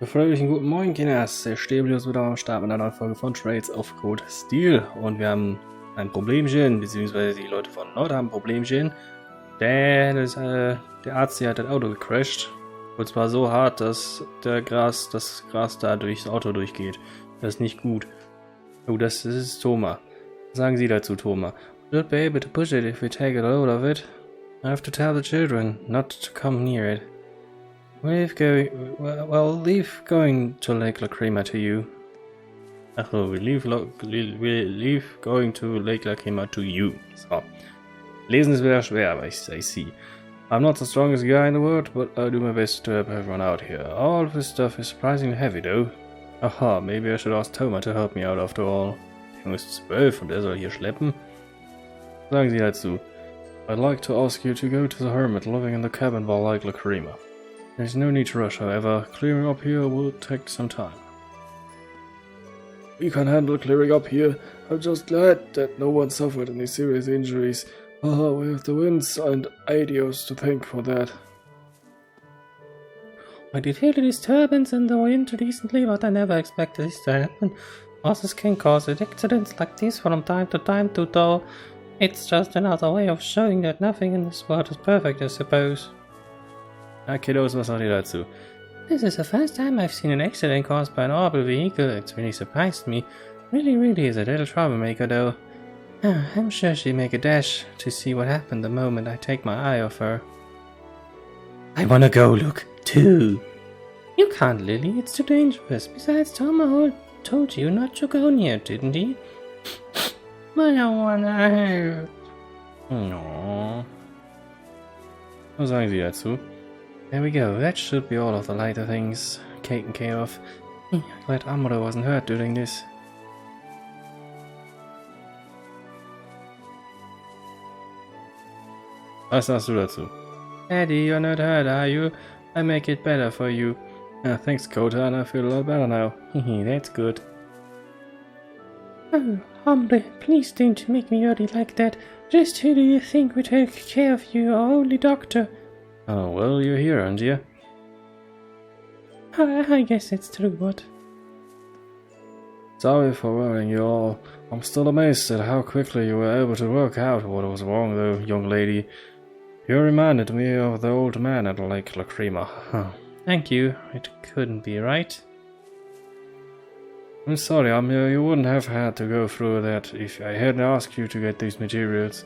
Fröhlichen guten Morgen, Kinders. Der Stäbel ist wieder am Start mit einer neuen Folge von Trades of Code Steel. Und wir haben ein Problemchen, beziehungsweise die Leute von Nord haben ein Problemchen. Denn der Arzt hier hat das Auto gecrasht. Und zwar so hart, dass das Gras da durchs Auto durchgeht. Das ist nicht gut. Oh, das ist Thomas. Was sagen Sie dazu, Thomas? Should be able to push it if we take a load of it. I have to tell the children not to come near it. Leave going to Lake Lacrima to you. Ach so, we leave going to Lake Lacrima to you. So. Lesen ist wieder schwer, aber I see. I'm not the strongest guy in the world, but I do my best to help everyone out here. All of this stuff is surprisingly heavy, though. Aha, maybe I should ask Thomas to help me out after all. Der Junge ist 12 und er soll hier schleppen. Sagen Sie dazu. I'd like to ask you to go to the hermit living in the cabin by Lake Lacrima. There's no need to rush, however. Clearing up here will take some time. We can handle clearing up here. I'm just glad that no one suffered any serious injuries. We have the winds and adios to thank for that. I did hear the disturbance in the wind recently, but I never expected this to happen. Horses can cause accidents like this from time to time, though. It's just another way of showing that nothing in this world is perfect, I suppose. Na, Kiddos, was sagt ihr dazu? This is the first time I've seen an accident caused by an automobile vehicle. It's really surprised me. Really is a little troublemaker, though. I'm sure she'll make a dash to see what happened the moment I take my eye off her. I wanna go look, too. You can't, Lily. It's too dangerous. Besides, Tom told you not to go near, didn't he? But I wanna help. No. Was sagen Sie dazu? There we go, that should be all of the lighter things taken care of. Glad Amuro wasn't hurt during this. Was sagst du dazu? Daddy, you're not hurt, are you? I make it better for you. Thanks, Kota, and I feel a lot better now. That's good. Oh, Hombre, please don't make me early like that. Just who do you think would take care of you, our only doctor? Oh, well, you're here, aren't you? I guess that's true, but... Sorry for worrying you all. I'm still amazed at how quickly you were able to work out what was wrong, though, young lady. You reminded me of the old man at Lake Lacrima. Thank you. It couldn't be right. I'm sorry, you wouldn't have had to go through that if I hadn't asked you to get these materials.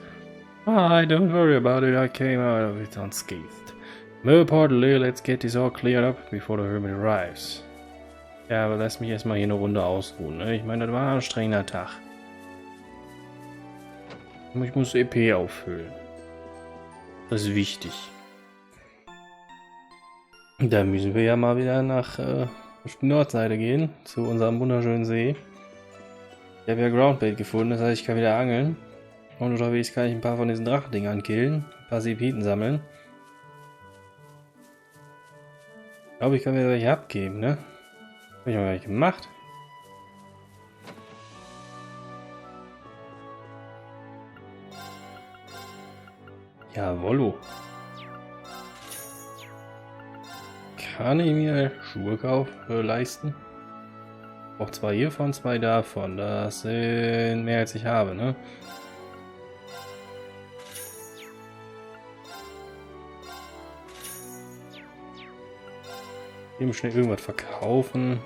Don't worry about it, I came out of it unscathed. More importantly, let's get this all cleared up before the hermit arrives. Ja, aber lass mich erstmal hier eine Runde ausruhen, ne? Ich meine, das war ein anstrengender Tag. Ich muss EP auffüllen. Das ist wichtig. Da müssen wir ja mal wieder nach auf die Nordseite gehen, zu unserem wunderschönen See. Ich habe ja Groundbait gefunden, das heißt, ich kann wieder angeln. Und unterwegs kann ich ein paar von diesen Drachendingern killen, ein paar Sepiten sammeln. Ich glaube, ich kann mir welche abgeben, ne? Hab ich mal welche gemacht. Jawollo. Kann ich mir Schuhe leisten? Auch 2 hiervon, 2 davon. Das sind mehr als ich habe, ne? Eben schnell irgendwas verkaufen.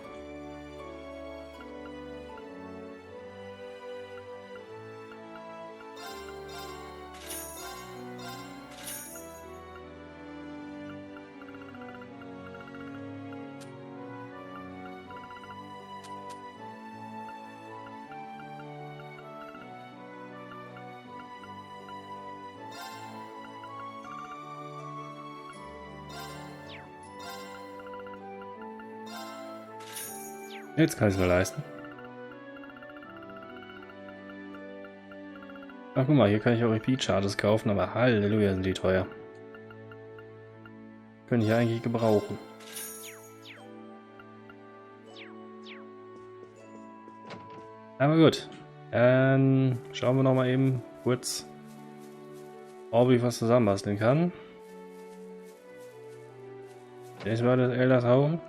Jetzt kann ich es mir leisten. Ach guck mal, hier kann ich auch Repeat Charges kaufen, aber Halleluja sind die teuer. Könnte ich eigentlich gebrauchen. Aber gut. Dann schauen wir noch mal eben kurz, ob ich was zusammenbasteln kann. Das war das Alisas Home.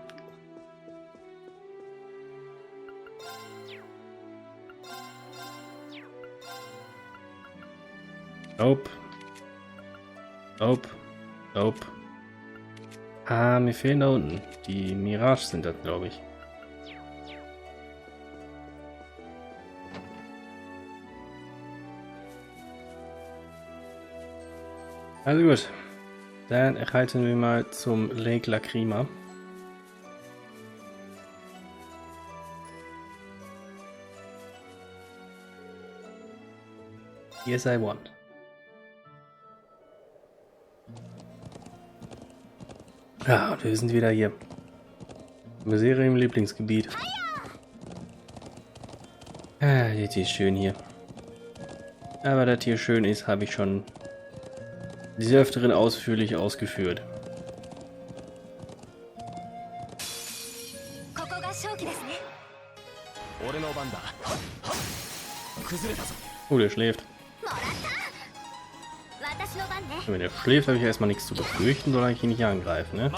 Nope. Nope. Nope. Ah, mir fehlen da unten. Die Mirage sind das, glaube ich. Also gut. Dann reiten wir mal zum Lake Lacrima. Yes, I want. Ja, und wir sind wieder hier. Serie im Lieblingsgebiet. Ah, das ist schön hier. Aber dass hier schön ist, habe ich schon des Öfteren ausführlich ausgeführt. Oh, der schläft. Wenn der schläft, habe ich erstmal nichts zu befürchten, solange ich ihn nicht angreifen, ne?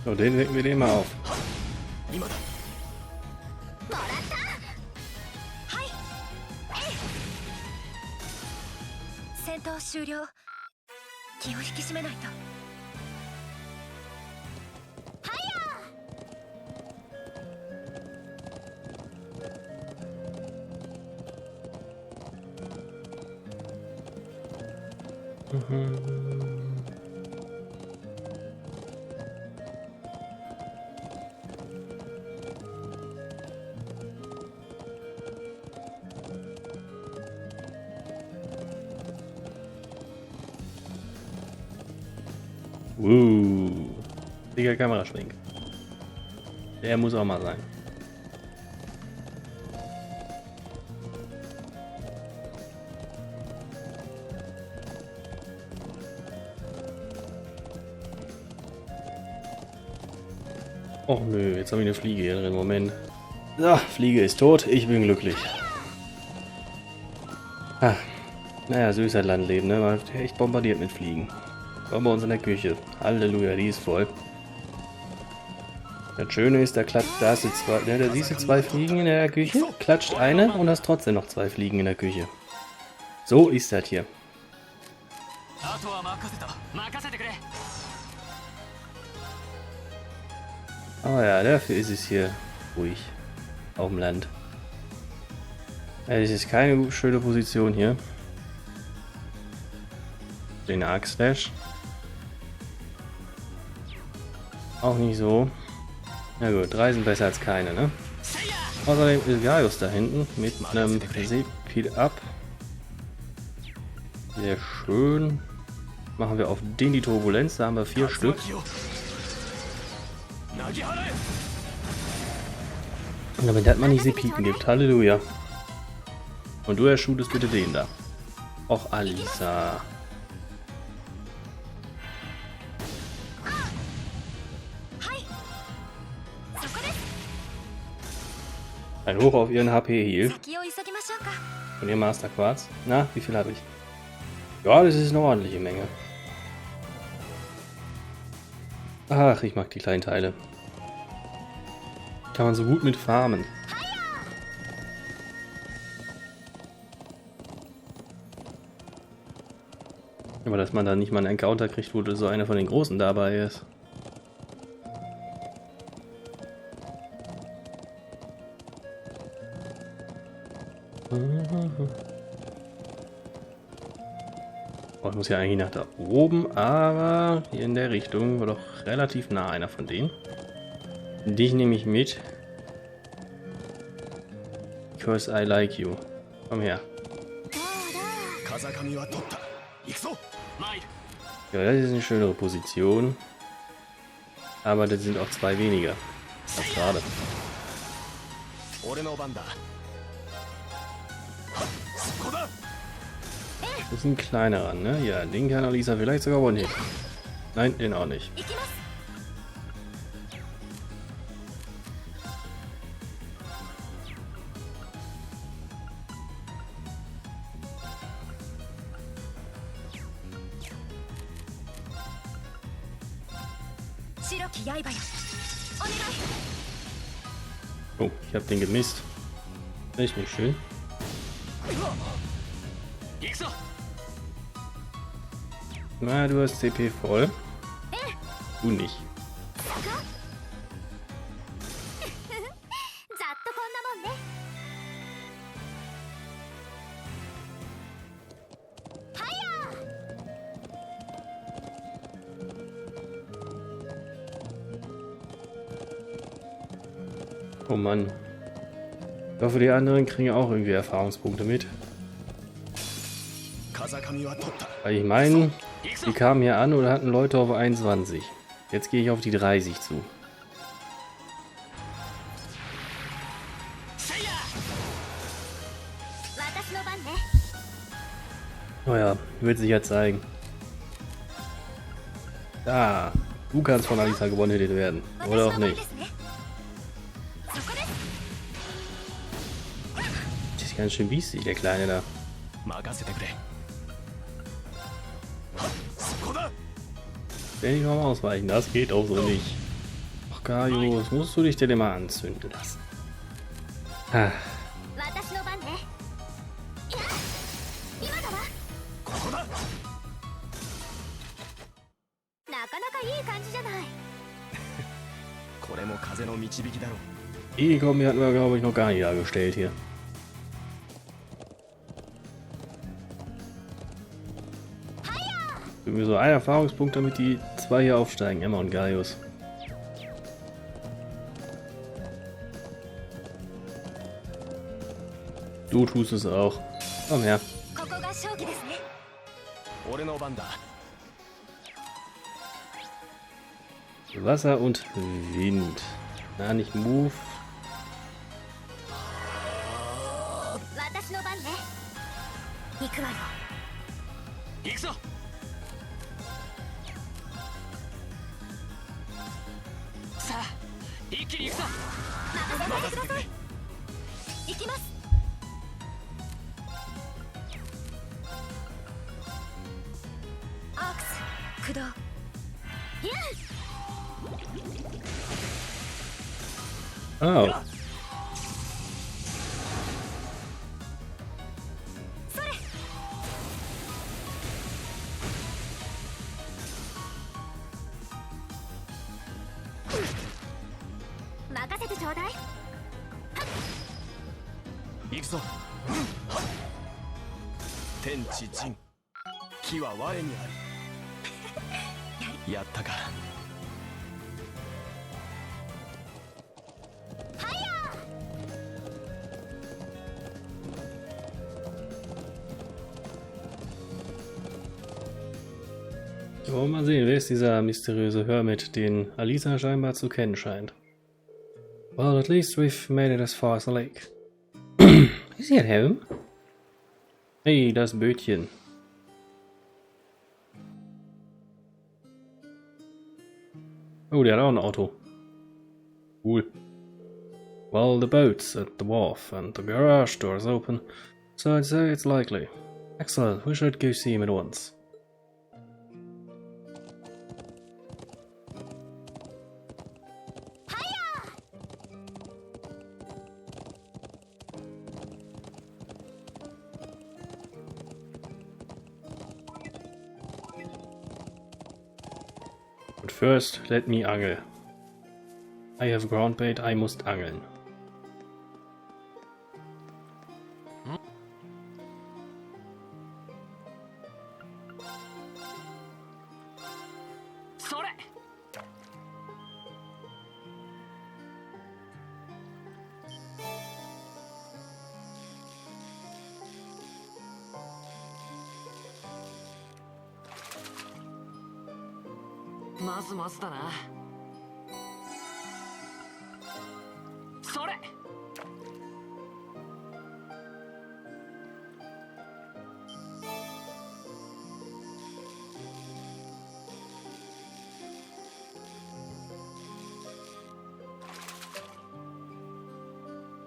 So, den wecken wir den mal auf. Dicker Kameraschwenk. Der muss auch mal sein. Och nö, jetzt habe ich eine Fliege hier drin. Moment. So, Fliege ist tot, ich bin glücklich. Ah, naja, süßer Landleben, ne? Man wird echt bombardiert mit Fliegen. War bei uns in der Küche. Halleluja, die ist voll. Das Schöne ist, da siehst du zwei Fliegen in der Küche, klatscht eine und hast trotzdem noch zwei Fliegen in der Küche. So ist das hier. Aber ja, dafür ist es hier ruhig. Auf dem Land. Ja, das ist keine schöne Position hier. Den Arc-Slash. Auch nicht so. Na gut, 3 sind besser als keine, ne? Außerdem ist Gaius da hinten mit einem Seepil ab. Sehr schön. Machen wir auf den die Turbulenz, da haben wir 4 Stück. Und damit hat man nicht Seepiten gibt, Halleluja. Und du erschuldest bitte den da. Och, Alisa. Ein Hoch auf ihren HP-Heal. Und ihr Master Quarz. Na, wie viel habe ich? Ja, das ist eine ordentliche Menge. Ach, ich mag die kleinen Teile. Kann man so gut mit farmen. Aber dass man da nicht mal einen Encounter kriegt, wo so einer von den Großen dabei ist. Oh, ich muss ja eigentlich nach da oben, aber hier in der Richtung war doch relativ nah einer von denen. Dich nehme ich mit. Because I like you. Komm her. Ja, das ist eine schönere Position. Aber das sind auch 2 weniger. Das ist schade. Das ist ein kleinerer, ne? Ja, den kann Alisa vielleicht sogar one-hit. Nein, den auch nicht. Oh, ich habe den gemisst. Echt nicht schön. Na, du hast CP voll. Du nicht. Oh Mann. Ich hoffe, die anderen kriegen auch irgendwie Erfahrungspunkte mit. Weil ich meine, die kamen hier an oder hatten Leute auf 21. Jetzt gehe ich auf die 30 zu. Naja, wird sich ja zeigen. Da, du kannst von Alisa gewonnen werden. Oder auch nicht. Das ist ganz schön biestig, der Kleine da. Will ich noch mal ausweichen? Das geht auch so nicht. Ach Gaius, musst du dich denn immer anzünden lassen? Ah. Die Kombi hatten wir, glaube ich, noch gar nicht dargestellt hier. Irgendwie so ein Erfahrungspunkt, damit die 2 hier aufsteigen, Emma und Gaius. Du tust es auch. Komm her. Wasser und Wind. Na, nicht Move. Oh. So, mal sehen, wer ist dieser mysteriöse Hermit, den Alisa scheinbar zu kennen scheint. Well, at least we've made it as far as the lake. Is he at home? Hey, das Bötchen. Oh, der hat auch ein Auto. Cool. Well, the boat's at the wharf and the garage door is open, so I'd say it's likely. Excellent, we should go see him at once. But first, let me angle. I have ground bait, I must angeln. まずまずだな。それ。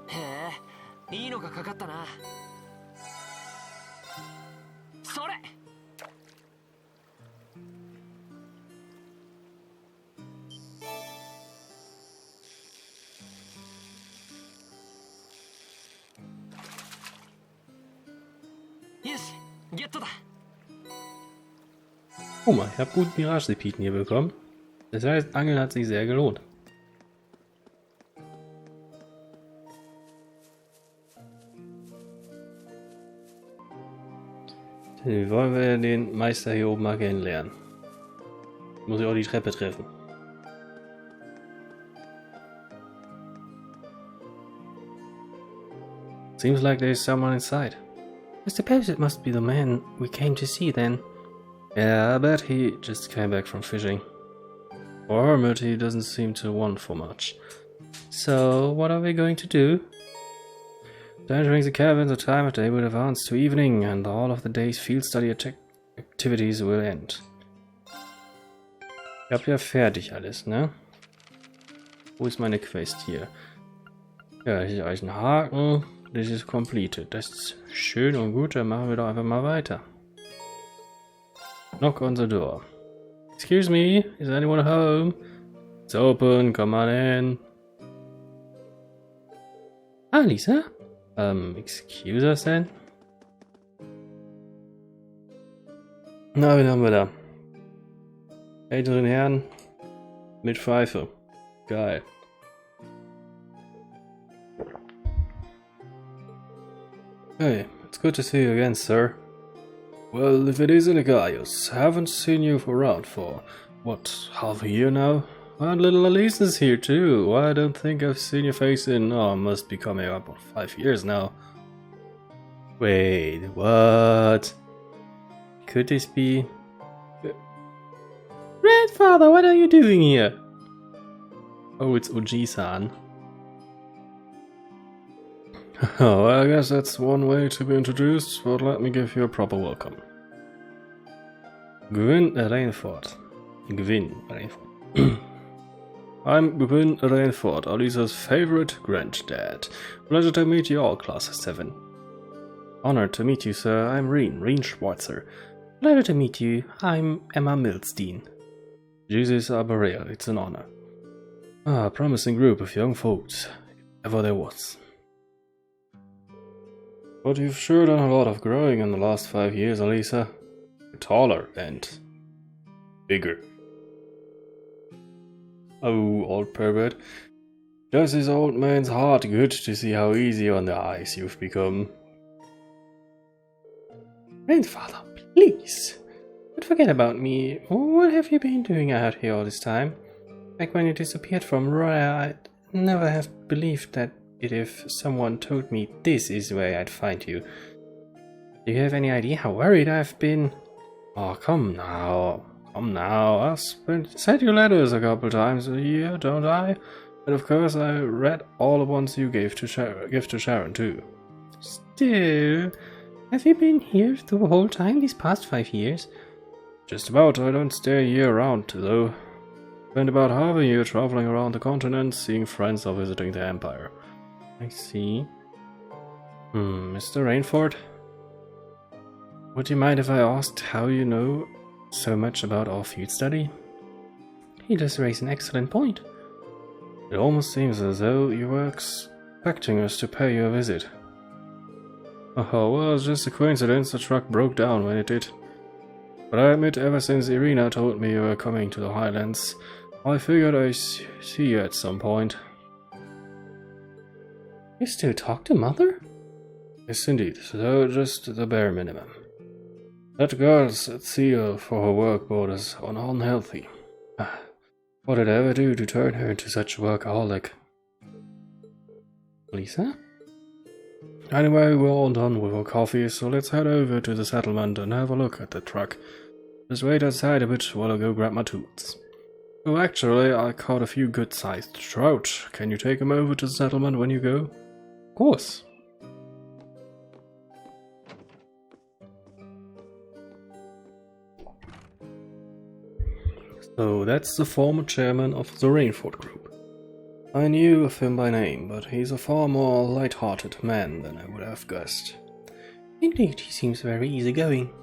へえ、いいのがかかったな。それ。よし、ゲットだ。 Guck mal, ich habe gut Mirage-Repeaten hier bekommen. Das heißt, Angeln hat sich sehr gelohnt. Wie wollen wir den Meister hier oben mal kennenlernen? Muss ich auch die Treppe treffen. Seems like there's someone inside. I suppose it must be the man we came to see then. Yeah, I bet he just came back from fishing. For a hermit, he doesn't seem to want for much. So, what are we going to do? Entering the cabin, the time of day will advance to evening, and all of the day's field study activities will end. Ich hab ja fertig alles, ne? Wo ist meine Quest hier? Ja, hier ist ein Haken. This is completed. Das ist schön und gut, dann machen wir doch einfach mal weiter. Knock on the door. Excuse me, is anyone home? It's open, come on in. Alisa? Excuse us then? Na, wen haben wir da? Älteren Herren mit Pfeife. Geil. Hey, it's good to see you again, sir. Well, if it isn't Gaius, haven't seen you around for, what, half a year now? And little Alisa's here too. I don't think I've seen your face in, must be coming up on 5 years now. Wait, what? Could this be... Grandfather, what are you doing here? Oh, it's Oji-san. Oh, I guess that's one way to be introduced, but let me give you a proper welcome. Gwyn Reinford. Gwyn Reinford. I'm Gwyn Reinford, Alisa's favorite granddad. Pleasure to meet you all, Class 7. Honored to meet you, sir. I'm Rean Schwarzer. Pleasure to meet you. I'm Emma Milstein. Jesus Arboreal, it's an honor. Ah, a promising group of young folks, if ever there was. But you've sure done a lot of growing in the last 5 years, Alisa. You're taller and bigger. Oh, old pervert. Does his old man's heart good to see how easy on the eyes you've become. Grandfather, please. But forget about me. What have you been doing out here all this time? Back when you disappeared from Roya, I'd never have believed that if someone told me this is where I'd find you. Do you have any idea how worried I've been? Oh, come now. I've sent you letters a couple times a year, don't I? And of course I read all the ones you gave to Sharon too. Still, have you been here the whole time these past 5 years? Just about. I don't stay year round though. Spent about half a year traveling around the continent, seeing friends or visiting the Empire. I see. Mr. Reinford? Would you mind if I asked how you know so much about our field study? He does raise an excellent point. It almost seems as though you were expecting us to pay you a visit. Oh, well, it's just a coincidence the truck broke down when it did. But I admit, ever since Irina told me you were coming to the Highlands, I figured I'd see you at some point. You still talk to Mother? Yes, indeed, though just the bare minimum. That girl's zeal for her work borders on unhealthy. What did I ever do to turn her into such a workaholic? Lisa? Anyway, we're all done with our coffee, so let's head over to the settlement and have a look at the truck. Just wait outside a bit while I go grab my tools. Oh, actually, I caught a few good-sized trout. Can you take them over to the settlement when you go? Of course. So that's the former chairman of the Reinford group. I knew of him by name, but he's a far more light-hearted man than I would have guessed. Indeed, he seems very easygoing.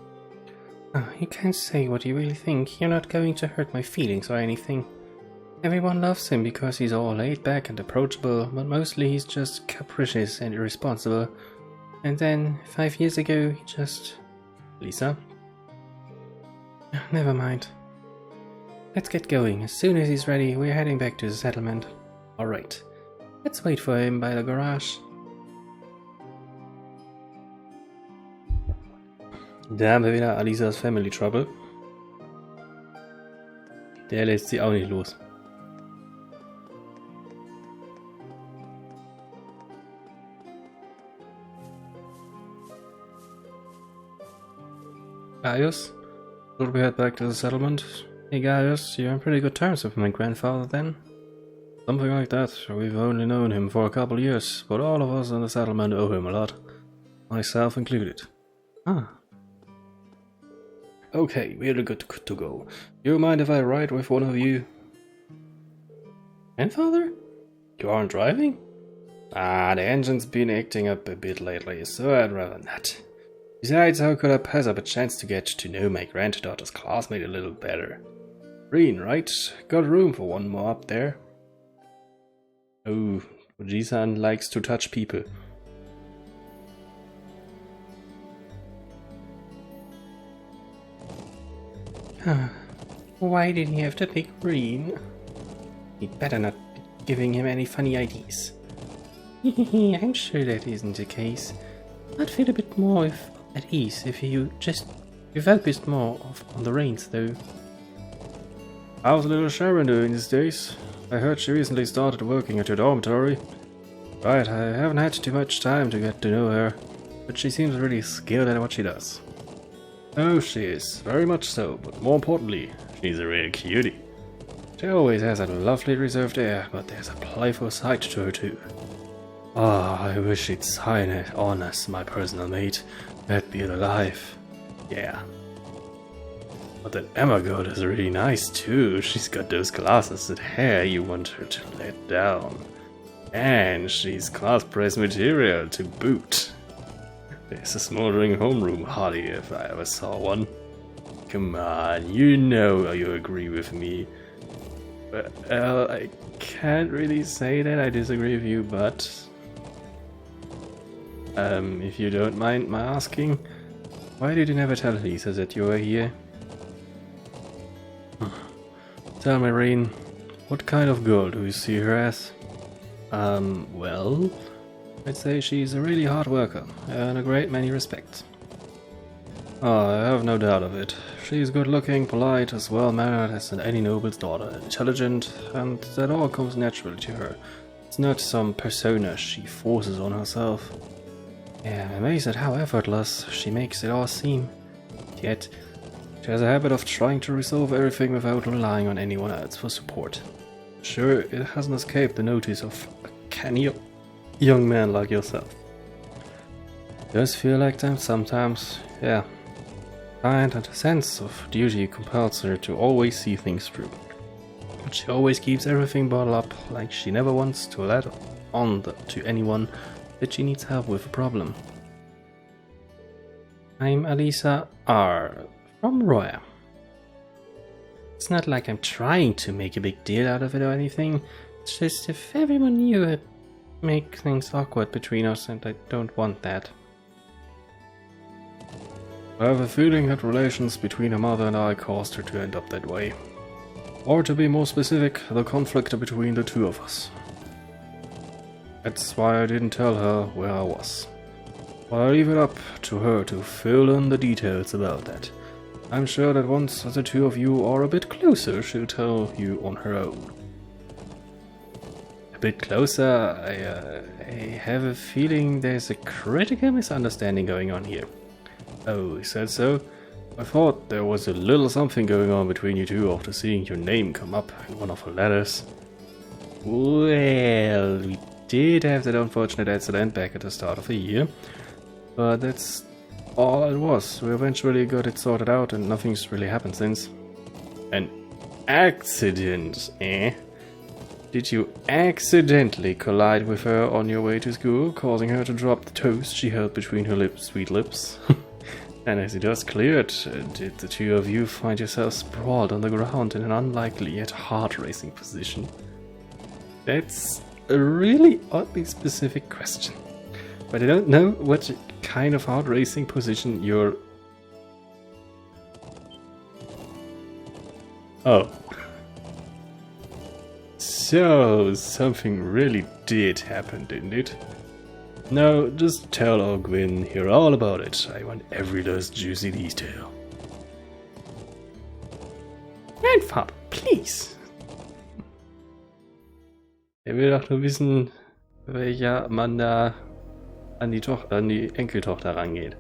You can't say what you really think. You're not going to hurt my feelings or anything. Everyone loves him because he's all laid back and approachable, but mostly he's just capricious and irresponsible. And then, 5 years ago, he just... Lisa? Never mind. Let's get going. As soon as he's ready, we're heading back to the settlement. Alright. Let's wait for him by the garage. Da haben wir wieder Alisas Family Trouble. Der lässt sie auch nicht los. Gaius? Should we head back to the settlement? Hey Gaius, you're on pretty good terms with my grandfather then? Something like that. We've only known him for a couple of years, but all of us in the settlement owe him a lot. Myself included. Ah. Okay, we're good to go. You mind if I ride with one of you? Grandfather? You aren't driving? The engine's been acting up a bit lately, so I'd rather not. Besides, how could I pass up a chance to get to know my granddaughter's classmate a little better? Rean, right? Got room for one more up there. Oh, Jisan likes to touch people. Why did he have to pick Rean? He'd better not be giving him any funny ideas. I'm sure that isn't the case. I'd feel a bit more at ease if you focused more on the reins, though. How's little Sharon doing these days? I heard she recently started working at your dormitory. Right, I haven't had too much time to get to know her, but she seems really skilled at what she does. Oh, she is, very much so, but more importantly, she's a real cutie. She always has that lovely reserved air, but there's a playful side to her too. I wish she'd sign it on as my personal mate. That'd be the life. Yeah. But that Emma girl is really nice too. She's got those glasses and hair you want her to let down. And she's class price material to boot. There's a smoldering homeroom hottie if I ever saw one. Come on, you know you agree with me. Well, I can't really say that I disagree with you, but... if you don't mind my asking, why did you never tell Lisa that you were here? Tell me, Rean, what kind of girl do you see her as? Well... I'd say she's a really hard worker, in a great many respects. I have no doubt of it. She's good looking, polite, as well mannered as any noble's daughter, intelligent, and that all comes naturally to her. It's not some persona she forces on herself. Yeah, I'm amazed at how effortless she makes it all seem. Yet, she has a habit of trying to resolve everything without relying on anyone else for support. Sure, it hasn't escaped the notice of a canny young man like yourself. Does feel like that sometimes, yeah. And a sense of duty compels her to always see things through. But she always keeps everything bottled up, like she never wants to let on to anyone that she needs help with a problem. I'm Alisa R. from Roya. It's not like I'm trying to make a big deal out of it or anything. It's just if everyone knew it, make things awkward between us, and I don't want that. I have a feeling that relations between her mother and I caused her to end up that way. Or to be more specific, the conflict between the two of us. That's why I didn't tell her where I was. But I leave it up to her to fill in the details about that. I'm sure that once the two of you are a bit closer, she'll tell you on her own. A bit closer, I have a feeling there's a critical misunderstanding going on here. Oh, is that so? I thought there was a little something going on between you two after seeing your name come up in one of her letters. Well, we did have that unfortunate accident back at the start of the year, but that's all it was. We eventually got it sorted out and nothing's really happened since. An accident, eh? Did you accidentally collide with her on your way to school, causing her to drop the toast she held between her sweet lips? And as it was cleared, did the two of you find yourselves sprawled on the ground in an unlikely yet heart-racing position? That's a really oddly specific question. But I don't know what kind of heart-racing position you're... Oh. So, something really did happen, didn't it? No, just tell old Gwyn here all about it. I want every last juicy detail. Grandfather, please. Er will doch nur wissen, welcher Mann da an die Enkeltochter rangeht.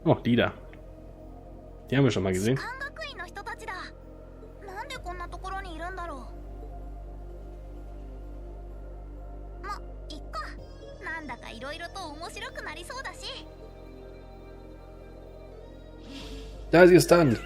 Oh, die da. Die haben wir schon mal gesehen. Da ist ihr Stand.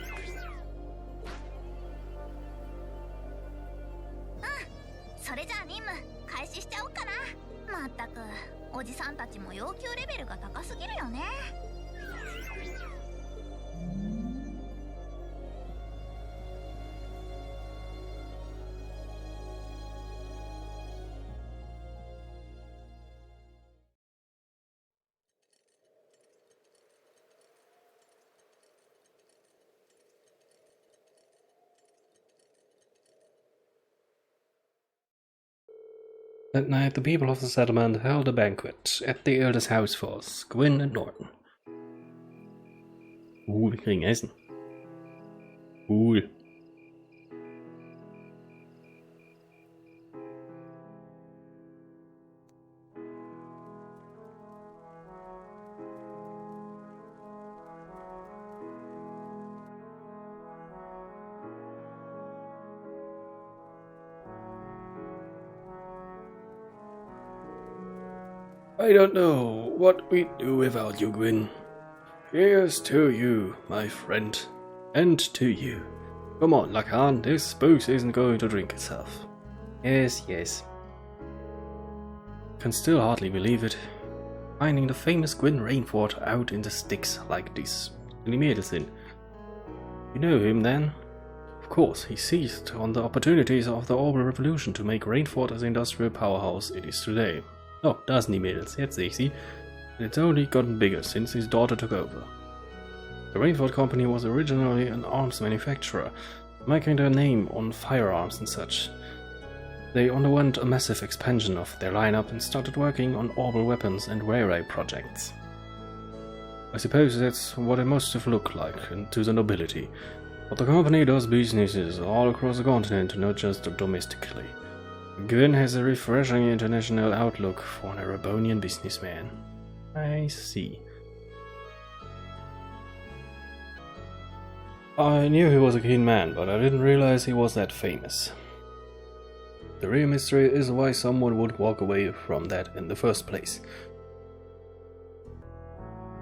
That night, the people of the settlement held a banquet at the eldest house for Gwyn and Norton. Wir kriegen Essen. Cool. I don't know what we'd do without you, Gwyn. Here's to you, my friend, and to you. Come on, Lacan, this booze isn't going to drink itself. Yes, yes. Can still hardly believe it. Finding the famous Gwyn Reinford out in the sticks like this. Die Mädels sind. You know him then? Of course, he seized on the opportunities of the Orbital Revolution to make Reinford as the industrial powerhouse it is today. Oh, da sind die Mädels, jetzt sehe ich sie. And it's only gotten bigger since his daughter took over. The Reinford company was originally an arms manufacturer, making their name on firearms and such. They underwent a massive expansion of their lineup and started working on orbital weapons and railway projects. I suppose that's what it must have looked like to the nobility, but the company does businesses all across the continent, not just domestically. Gwyn has a refreshing international outlook for an Erebonian businessman. I see. I knew he was a keen man, but I didn't realize he was that famous. The real mystery is why someone would walk away from that in the first place.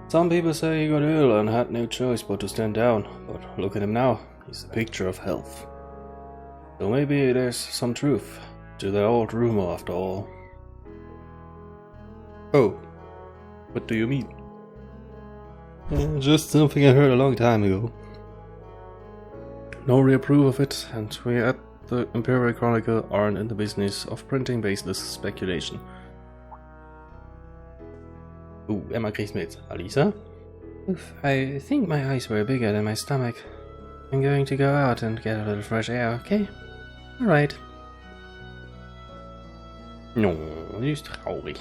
Some people say he got ill and had no choice but to stand down, but look at him now, he's a picture of health. So maybe there's some truth to that old rumor after all. Oh, what do you mean? Just something I heard a long time ago. No real proof of it, and we at the Imperial Chronicle aren't in the business of printing baseless speculation. Ooh, Emma kriegt's mit. Alisa? Oof, I think my eyes were bigger than my stomach. I'm going to go out and get a little fresh air, okay? Alright. No, die ist traurig.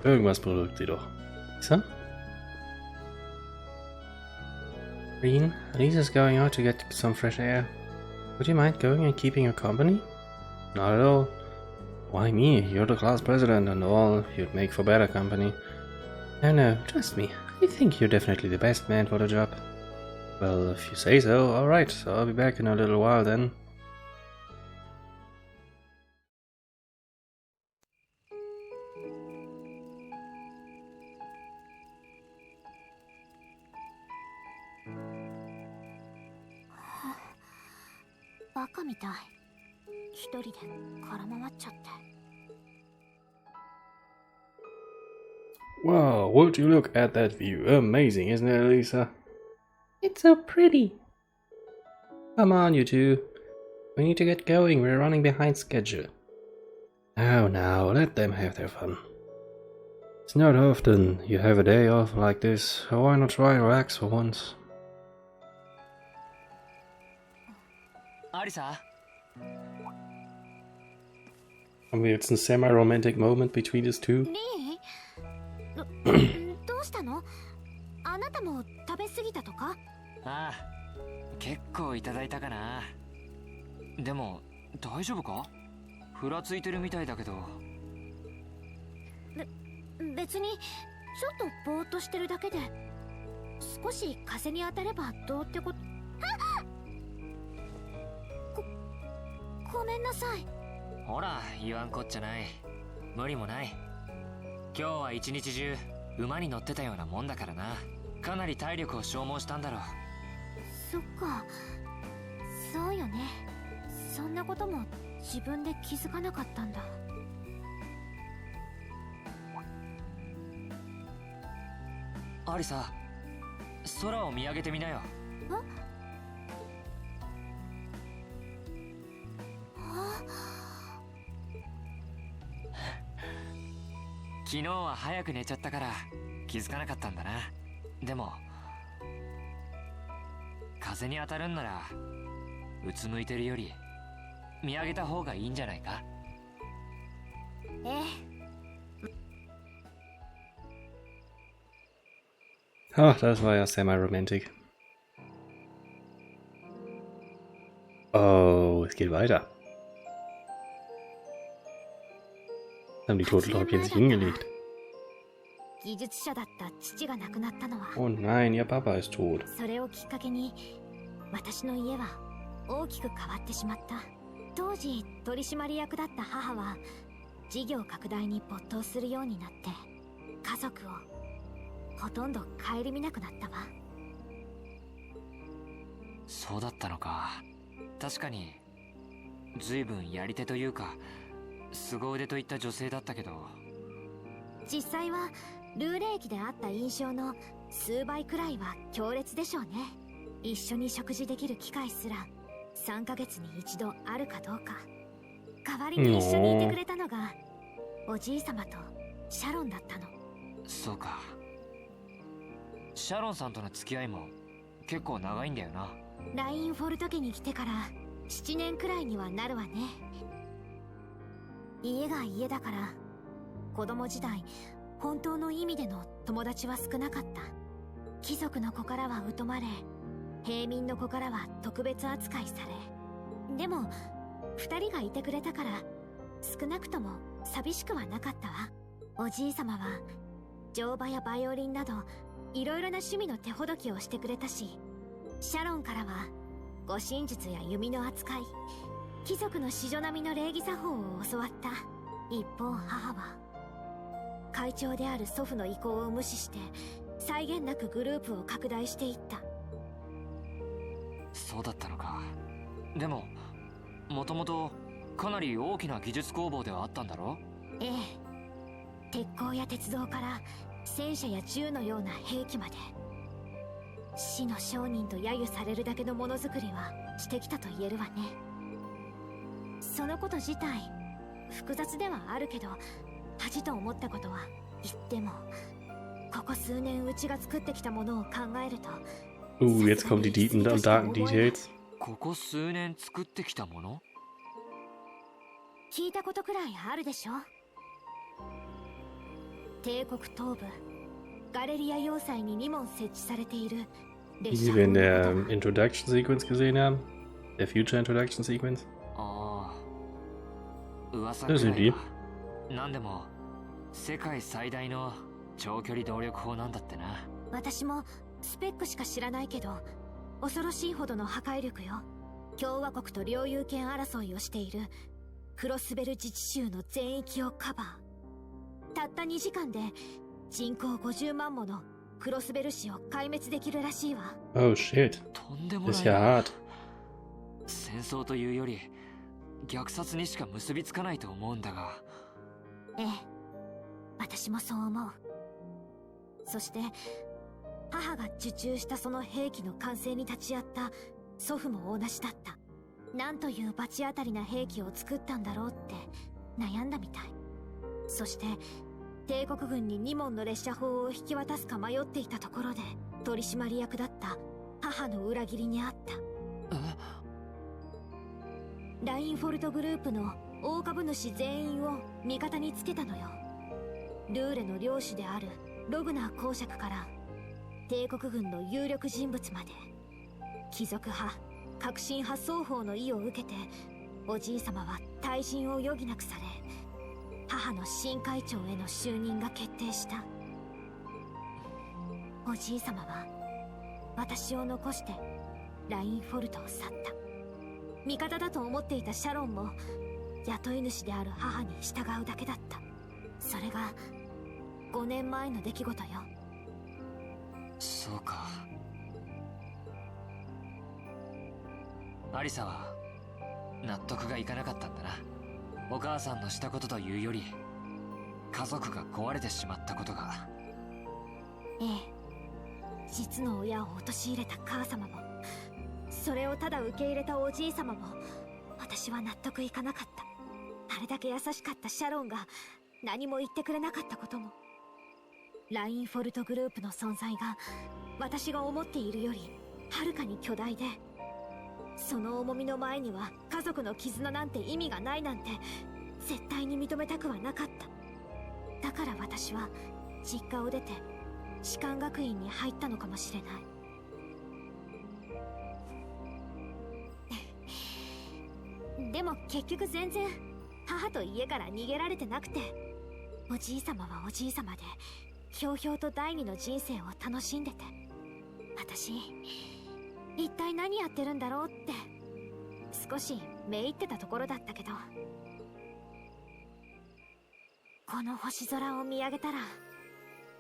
Irgendwas berührt sie doch. Alisa? Rean, Alisa's going out to get some fresh air. Would you mind going and keeping her company? Not at all. Why me? You're the class president and all. You'd make for better company. Oh no, trust me. I think you're definitely the best man for the job. Well, if you say so, alright. So I'll be back in a little while then. Wow, would you look at that view? Amazing, isn't it, Alisa? It's so pretty. Come on, you two. We need to get going, we're running behind schedule. Oh, now, let them have their fun. It's not often you have a day off like this, so why not try and relax for once? Alisa? I mean, it's a semi-romantic moment between these two. どうしたの？あなたも食べ過ぎたとか？ああ、結構いただいたかな。でも大丈夫か？ふらついてるみたいだけど。別にちょっとぼーっとしてるだけで、少し風に当たればどうってこと。ごめんなさい。ほら、言わんこっちゃない。無理もない。今日は一日中馬に乗ってたようなもんだからな。かなり体力を消耗したんだろう。そっか、そうよね。そんなことも自分で気づかなかったんだ。アリサ、空を見上げてみなよ。昨日は早く寝ちゃったから気づかなかったんだな。でも風に当たるんならうつむいてるより見上げた方がいいんじゃないか。Ach, das war ja semi-romantic. Oh, es geht weiter. Haben die Turteltäubchen sich hingelegt. Oh nein, ihr Papa ist tot. それをきっかけに私の家は大きく変わってしまった。当時取締役だった母は事業拡大に没頭するようになって家族をほとんど顧みなくなったわ。そうだったのか。確かに随分やり手というか凄腕といった女性だったけど、実際はルーレーキであった印象の数倍くらいは強烈でしょうね。一緒に食事できる機会すら3ヶ月に一度あるかどうか。代わりに一緒にいてくれたのがおじいさまとシャロンだったの。そうか。シャロンさんとの付き合いも結構長いんだよな。ラインフォルト家に来てから7年くらいにはなるわね。家が家だから子供時代本当の意味での友達は少なかった。貴族の子からは疎まれ、平民の子からは特別扱いされ、でも2人がいてくれたから少なくとも寂しくはなかったわ。おじいさまは乗馬やバイオリンなどいろいろな趣味の手ほどきをしてくれたし、シャロンからは護身術や弓の扱い、貴族の子女並みの礼儀作法を教わった。一方母は会長である祖父の意向を無視して際限なくグループを拡大していった。そうだったのか。でももともとかなり大きな技術工房ではあったんだろ？ええ。鉄鋼や鉄道から戦車や銃のような兵器まで、死の商人と揶揄されるだけのものづくりはしてきたと言えるわね。そのこと自体複雑ではあるけど、恥と思ったことは言っても、ここ数年うちが作ってきたものを考えると。Jetzt kommen die deepen und darken Details. ここ数年作ってきたもの？聞いたことくらいあるでしょ。帝国東部ガレリア要塞に2門設置されている Die wir in der Introduction Sequence gesehen haben? Der Future Introduction Sequence? ああ、噂 Das くら sind い die. は何でも世界最大の長距離動力砲なんだってな。私もスペックしか知らないけど、恐ろしいほどの破壊力よ。共和国と領有権争いをしているクロスベル自治州の全域をカバー。たった2時間で人口50万ものクロスベル市を壊滅できるらしいわ。Oh shit. とんでも Das な ist い ja な。 hart. 戦争というより虐殺にしか結びつかないと思うんだが。ええ、私もそう思う。そして母が受注したその兵器の完成に立ち会った祖父も同じだった。なんという罰当たりな兵器を作ったんだろうって悩んだみたい。そして帝国軍に2門の列車砲を引き渡すか迷っていたところで取締役だった母の裏切りにあった。ラインフォルトグループの大株主全員を味方につけたのよ。ルーレの領主であるログナー公爵から帝国軍の有力人物まで、貴族派革新派双方の意を受けておじいさまは退陣を余儀なくされ、母の新会長への就任が決定した。おじいさまは私を残してラインフォルトを去った。味方だと思っていたシャロンも雇い主である母に従うだけだった。それが5年前の出来事よ。そうか。アリサは納得がいかなかったんだな。お母さんのしたことというより家族が壊れてしまったことが。ええ、実の親を陥れた母様も、それをただ受け入れたおじい様も私は納得いかなかった。あれだけ優しかったシャロンが何も言ってくれなかったことも、ラインフォルトグループの存在が私が思っているよりはるかに巨大で、その重みの前には家族の絆なんて意味がないなんて絶対に認めたくはなかった。だから私は実家を出て士官学院に入ったのかもしれない。でも結局全然母と家から逃げられてなくて、おじいさまはおじいさまでひょうひょうと第二の人生を楽しんでて、私一体何やってるんだろうって少しめいってたところだったけど、この星空を見上げたら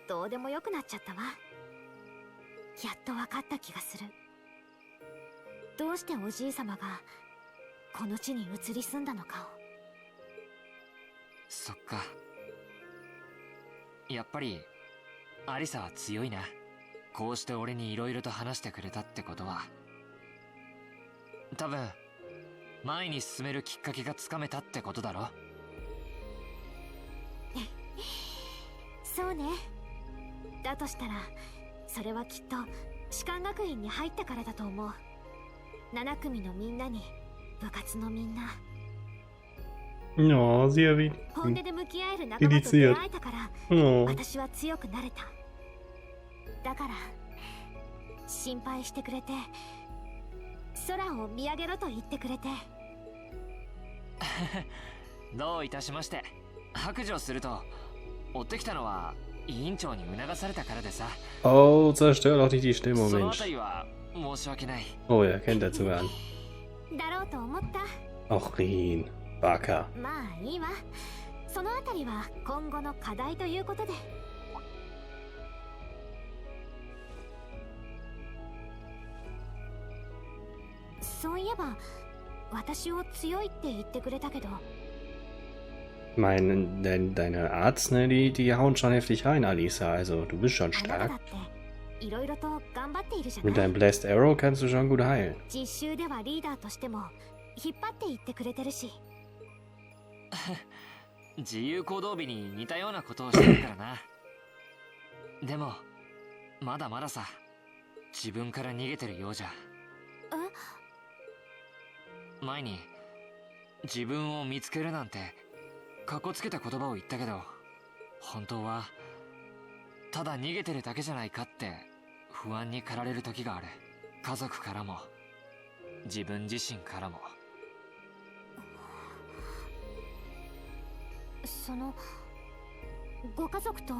どうでもよくなっちゃったわ。やっと分かった気がする。どうしておじいさまがこの地に移り住んだのかを。そっか。やっぱりアリサは強いな。こうして俺に色々と話してくれたってことは、多分前に進めるきっかけがつかめたってことだろ。そうね。だとしたらそれはきっと士官学院に入ったからだと思う。7組のみんなに部活のみんな、 Ja, sehr wie 本音で向き合える仲間と出会えたから Oh. 私は強くなれた。だから心配してくれて、空を見上げろと言ってくれて。どういたしまして。白状すると追ってきたのは委員長に促されたからでさ。 Oh, zerstör doch nicht die Stimmung, そのあ Mensch. たりは申し訳ない。 Oh, er kennt er sogar an. だろうと思った。 Ach, Rien. Baka. まあいいわ。そのあたりは今後の課題ということで。そういえば私を強いって言ってくれたけど。 Deine Arzt, ne, die hauen schon heftig rein, Alisa. Also, du bist schon あなただ stark. っていろいろと頑張っているじゃ Mit ない。 deinem Blessed Arrow kannst du schon gut heilen. 実習ではリーダーとしても引っ張っていってくれてるし。自由行動日に似たようなことをしてるからな。でもまだまださ。自分から逃げてるようじゃ。前に自分を見つけるなんてかっこつけた言葉を言ったけど、本当はただ逃げてるだけじゃないかって不安に駆られる時がある。家族からも自分自身からも。そのご家族と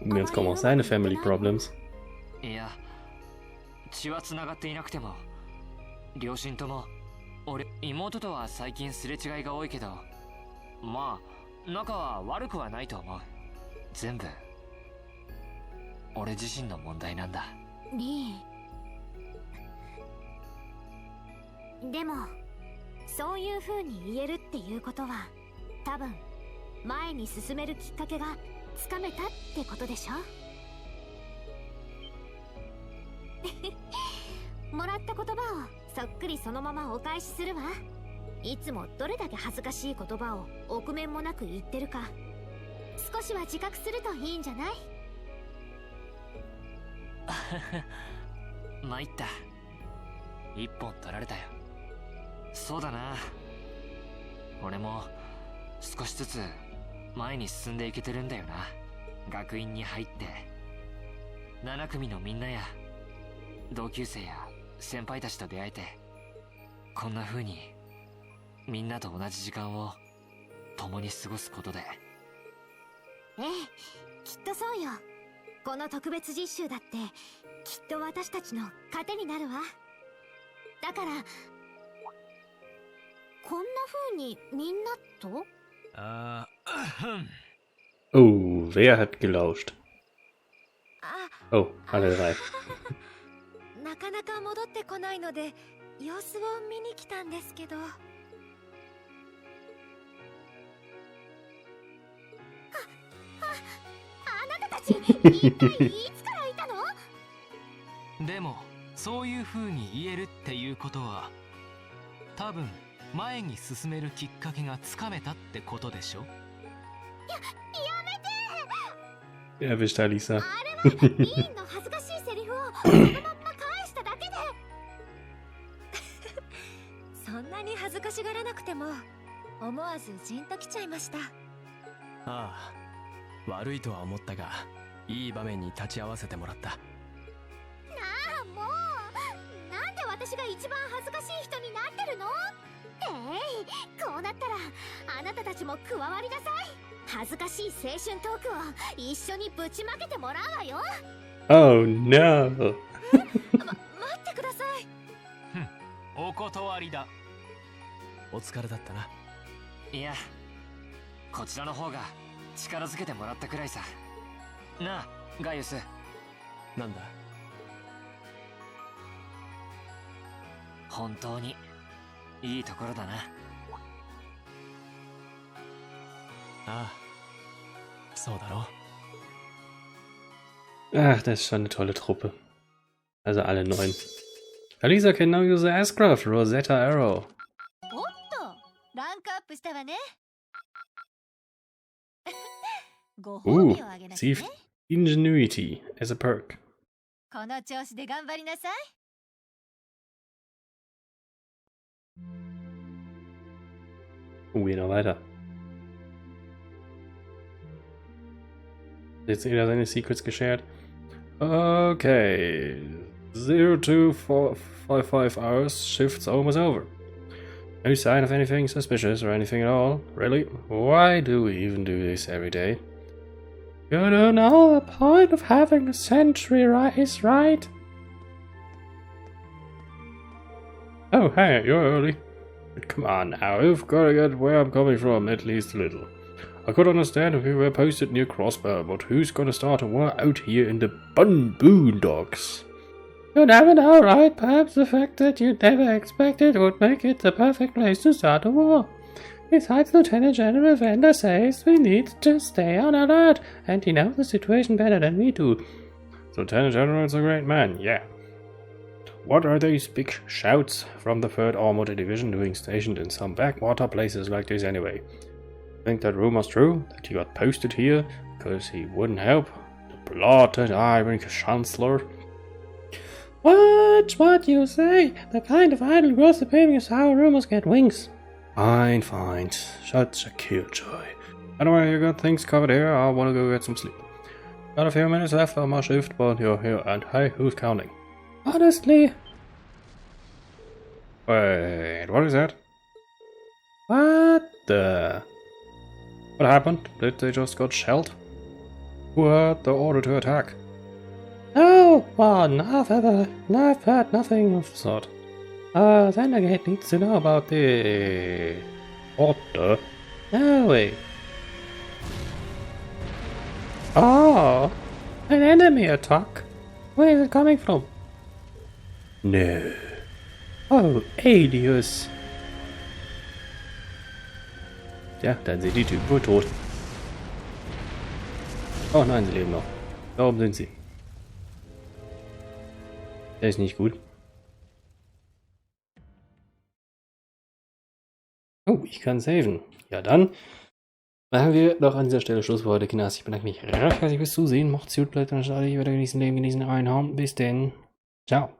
Und jetzt kommen auch seine Family Problems. いや、血はつながっていなくても、両親とも妹とは最近すれ違いが多いけど、まあ仲は悪くはないと思う。全部俺自身の問題なんだ。リー、でもそういう風に言えるっていうことは、多分前に進めるきっかけがつかめたってことでしょ。もらった言葉をそっくりそのままお返しするわ。いつもどれだけ恥ずかしい言葉を臆面もなく言ってるか、少しは自覚するといいんじゃない？参った。一本取られたよ。そうだな、俺も少しずつ前に進んでいけてるんだよな。学院に入って7組のみんなや同級生や先輩たちと出会えて、こんな風にみんなと同じ時間を共に過ごすことで。ええ、きっとそうよ。この特別実習だってきっと私たちの糧になるわ。だからこんな風にみんなとOh, wer hat gelauscht? あ、 Oh, alle drei. なかなか戻ってこないので様子を見に来たんですけど。あなたたち一体いつからいたの？でもそういう風に言えるっていうことは、多分前に進めるきっかけがつかめたってことでしょ。Er erwischt Alisa. あれはリーンの恥ずかしいセリフをそのまんま返しただけで。そんなに恥ずかしがらなくても思わずジンときちゃいました。ああ、悪いとは思ったが、いい場面に立ち会わせてもらった。なあ、もうなんで私が一番恥ずかしい人になってるの？こうなったらあなたたちも加わりなさい。恥ずかしい青春トークを一緒にぶちまけてもらうわよ。Oh no! 待ってください。お断りだ。お疲れだったな。いや、こちらの方が力づけてもらったくらいさ。なあ、ガイウス。なんだ。本当にいいところだな。ああ、そうだろう。 Ach, das ist schon eine tolle Truppe. Also alle 9. Alisa can now use the S-Craft Rosetta Arrow. おっと、ランクアップしたわね。ご褒美をあげなきゃね。 Received Ingenuity as a perk. この調子で頑張りなさい。Geht noch weiter. Jetzt jeder seine Secrets geshared. Okay. 0255 hours. Shift's almost over. No sign of anything suspicious or anything at all. Really? Why do we even do this every day? You don't know the point of having a sentry is right? Oh, hey, you're early. But come on now, you've got to get where I'm coming from, at least a little. I could understand if we were posted near Crossbar, but who's gonna start a war out here in the boondocks? You never know, right? Perhaps the fact that you never expected would make it the perfect place to start a war. Besides, Lieutenant General Vander says we need to stay on alert, and he knows the situation better than we do. Lieutenant General's a great man, yeah. What are these big shouts from the 3rd Armored Division doing stationed in some backwater places like this anyway? Think that rumor's true? That he got posted here because he wouldn't help the bloated Iron Chancellor? Watch what you say! The kind of idle gossiping is how rumors get wings. Fine, fine. Such a killjoy. Anyway, you got things covered here. I wanna go get some sleep. Got a few minutes left on my shift, but you're here, and hey, who's counting? Honestly. Wait, what is that? What the? What happened? Did they just got shelled? Who heard the order to attack? No one. I've heard nothing of the sort. Thundergate needs to know about the Order? No way. Oh, an enemy attack. Where is it coming from? No. Oh, Adius. Ja, dann sind die Typen wohl tot. Oh nein, sie leben noch. Da oben sind sie. Der ist nicht gut. Oh, ich kann saven. Ja, dann machen wir doch an dieser Stelle Schluss für heute, Kinders. Ich bedanke mich recht herzlich fürs Zusehen. Macht's gut, bleibt an der Stelle. Ich werde genießen, leben, genießen, reinhauen. Bis denn. Ciao.